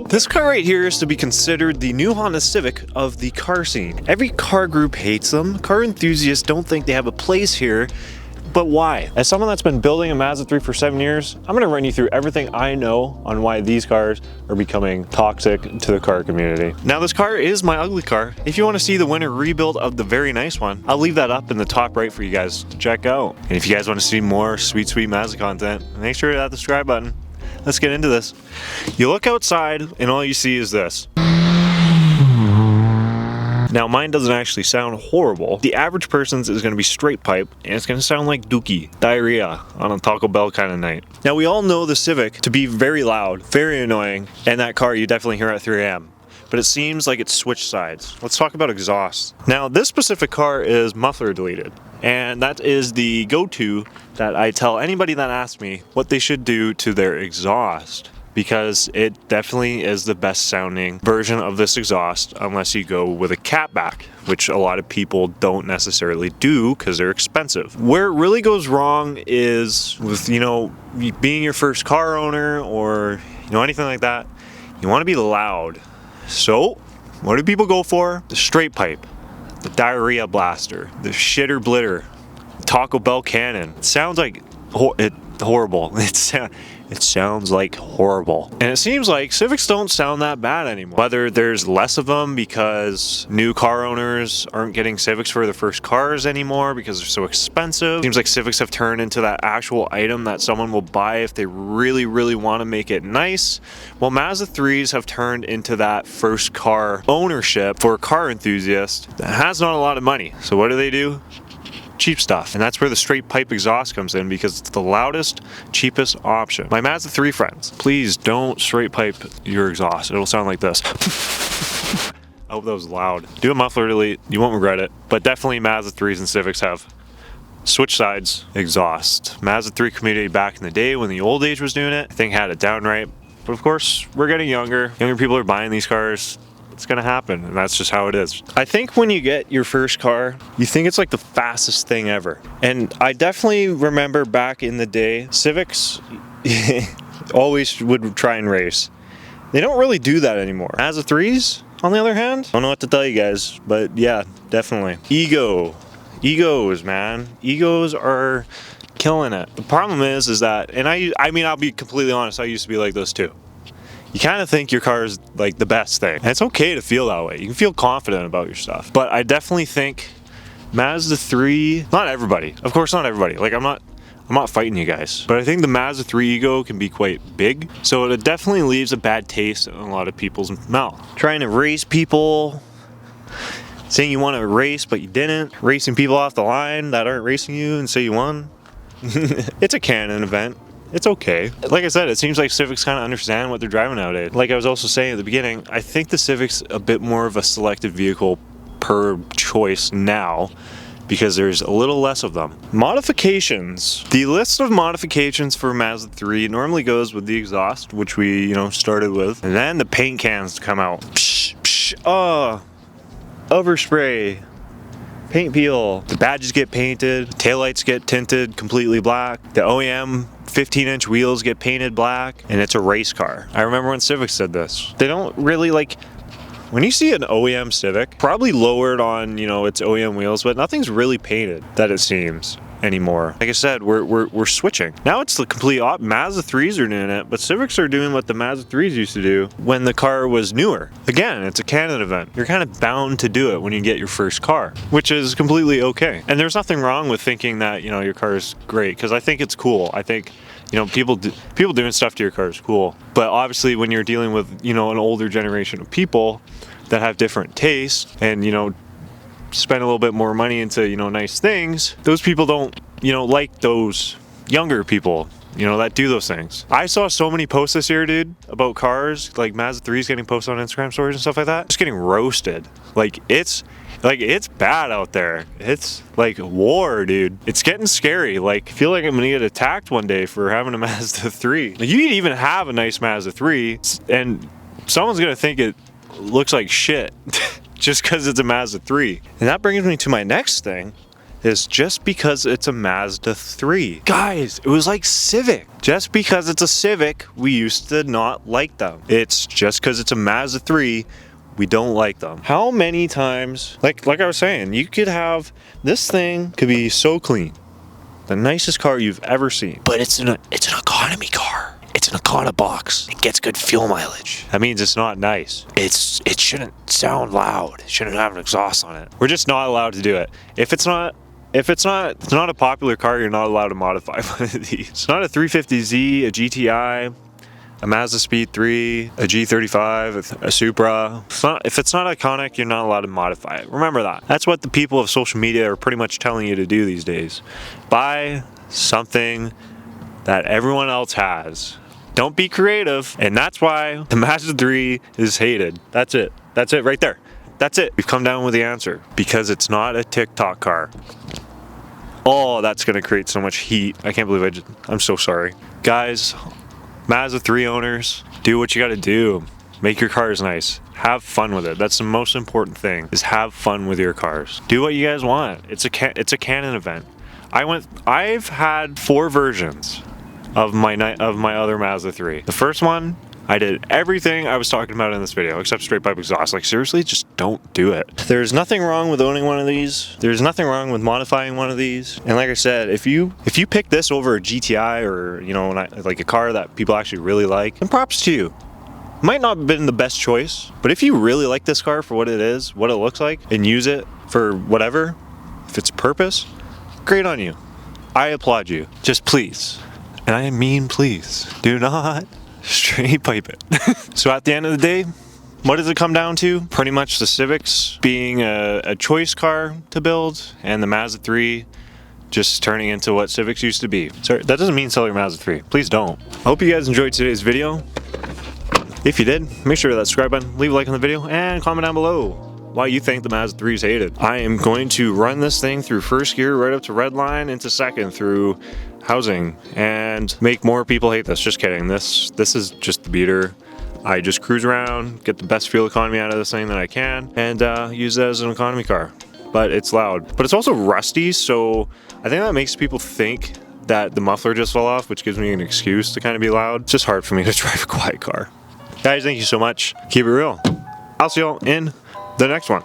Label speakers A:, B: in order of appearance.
A: This car right here is to be considered the new Honda Civic of the car scene. Every car group hates them. Car enthusiasts don't think they have a place here. But why? As someone that's been building a Mazda 3 for 7 years, I'm gonna run you through everything I know on why these cars are becoming toxic to the car community. Now, this car is my ugly car. If you wanna see the winter rebuild of the very nice one, I'll leave that up in the top right for you guys to check out. And if you guys wanna see more sweet Mazda content, make sure to hit that subscribe button. Let's get into this. You look outside and all you see is this. Now, mine doesn't actually sound horrible. The average person's is gonna be straight pipe, and it's gonna sound like dookie, diarrhea on a Taco Bell kind of night. Now, we all know the Civic to be very loud, very annoying, and that car you definitely hear at 3 a.m. But it seems like it's switched sides. Let's talk about exhaust. Now, this specific car is muffler deleted, and that is the go-to that I tell anybody that asks me what they should do to their exhaust, because it definitely is the best sounding version of this exhaust unless you go with a catback, which a lot of people don't necessarily do because they're expensive. Where it really goes wrong is with, being your first car owner or, anything like that. You want to be loud. So, what do people go for? The straight pipe, the diarrhea blaster, the shitter blitter, Taco Bell cannon. It sounds like horrible. It sounds like horrible. And it seems like Civics don't sound that bad anymore. Whether there's less of them because new car owners aren't getting Civics for their first cars anymore because they're so expensive. Seems like Civics have turned into that actual item that someone will buy if they really, really want to make it nice. Well, Mazda 3s have turned into that first car ownership for a car enthusiast that has not a lot of money. So what do? Cheap stuff, and that's where the straight pipe exhaust comes in because it's the loudest, cheapest option. My Mazda 3 friends, please don't straight pipe your exhaust. It'll sound like this. I hope that was loud. Do a muffler delete, you won't regret it. But definitely Mazda 3s and Civics have switch sides exhaust. Mazda 3 community back in the day when the old age was doing it, I think had it down right. But of course, we're getting younger. Younger people are buying these cars. It's gonna happen, and that's just how it is. I think when you get your first car, you think it's like the fastest thing ever. And I definitely remember back in the day, Civics always would try and race. They don't really do that anymore. Mazda 3s, on the other hand, I don't know what to tell you guys, but yeah, definitely. Egos, man. Egos are killing it. The problem is that, and I mean, I'll be completely honest, I used to be like this too. You kind of think your car is like the best thing. And it's okay to feel that way. You can feel confident about your stuff. But I definitely think Mazda 3, not everybody. Of course, not everybody. Like, I'm not fighting you guys. But I think the Mazda 3 ego can be quite big. So it definitely leaves a bad taste in a lot of people's mouth. Trying to race people, saying you want to race but you didn't. Racing people off the line that aren't racing you and say you won. It's a canon event. It's okay. Like I said, it seems like Civics kind of understand what they're driving nowadays. Like I was also saying at the beginning, I think the Civic's a bit more of a selected vehicle per choice now because there's a little less of them. Modifications. The list of modifications for Mazda 3 normally goes with the exhaust, which we, started with. And then the paint cans come out. Overspray. Paint peel. The badges get painted. Taillights get tinted completely black. The OEM 15-inch wheels get painted black, and it's a race car. I remember when Civics said this. They don't really when you see an OEM Civic, probably lowered on, its OEM wheels, but nothing's really painted, that it seems, anymore. Like I said, we're switching. Now it's the complete opposite. Mazda 3s are doing it, but Civics are doing what the Mazda 3s used to do when the car was newer. Again, it's a canon event. You're kind of bound to do it when you get your first car, which is completely okay. And there's nothing wrong with thinking that, your car is great, because I think it's cool. I think, people doing stuff to your car is cool. But obviously when you're dealing with, an older generation of people that have different tastes and, spend a little bit more money into, nice things, those people don't, like those younger people, that do those things. I saw so many posts this year, dude, about cars, like Mazda 3s getting posted on Instagram stories and stuff like that. Just getting roasted. It's bad out there. It's like war, dude. It's getting scary. I feel like I'm gonna get attacked one day for having a Mazda 3. You can even have a nice Mazda 3 and someone's gonna think it looks like shit just because it's a Mazda 3. And that brings me to my next thing, is just because it's a Mazda 3. Guys, it was like Civic. Just because it's a Civic, we used to not like them. It's just because it's a Mazda 3, we don't like them. How many times, like I was saying, you could have, this thing could be so clean. The nicest car you've ever seen. But it's an economy car. It's an Econo box. It gets good fuel mileage. That means it's not nice. It shouldn't sound loud. It shouldn't have an exhaust on it. We're just not allowed to do it. If it's not a popular car, you're not allowed to modify one of these. It's not a 350Z, a GTI, a Mazda Speed 3, a G35, a Supra. If it's not iconic, you're not allowed to modify it. Remember that. That's what the people of social media are pretty much telling you to do these days. Buy something that everyone else has. Don't be creative. And that's why the Mazda 3 is hated. That's it. That's it right there. That's it. We've come down with the answer. Because it's not a TikTok car. Oh, that's gonna create so much heat. I can't believe I'm so sorry. Guys, Mazda 3 owners, do what you gotta do. Make your cars nice. Have fun with it. That's the most important thing, is have fun with your cars. Do what you guys want. It's a Canon event. I've had 4 versions of my other Mazda 3. The first one, I did everything I was talking about in this video, except straight pipe exhaust. Like, seriously, just don't do it. There's nothing wrong with owning one of these. There's nothing wrong with modifying one of these. And like I said, if you pick this over a GTI or, you know, like a car that people actually really like, then props to you. Might not have been the best choice, but if you really like this car for what it is, what it looks like, and use it for whatever, if it's a purpose, great on you. I applaud you. Just please, and I mean please, do not straight pipe it. So at the end of the day, what does it come down to? Pretty much the Civics being a choice car to build, and the Mazda 3 just turning into what Civics used to be. Sorry, that doesn't mean sell your Mazda 3. Please don't. I hope you guys enjoyed today's video. If you did, make sure to hit that subscribe button, leave a like on the video, and comment down below why you think the Mazda 3 is hated. I am going to run this thing through first gear right up to red line into second through housing and make more people hate this. Just kidding. This is just the beater. I just cruise around, get the best fuel economy out of this thing that I can, and use it as an economy car. But it's loud. But it's also rusty, so I think that makes people think that the muffler just fell off, which gives me an excuse to kind of be loud. It's just hard for me to drive a quiet car. Guys, thank you so much. Keep it real. I'll see y'all in the next one.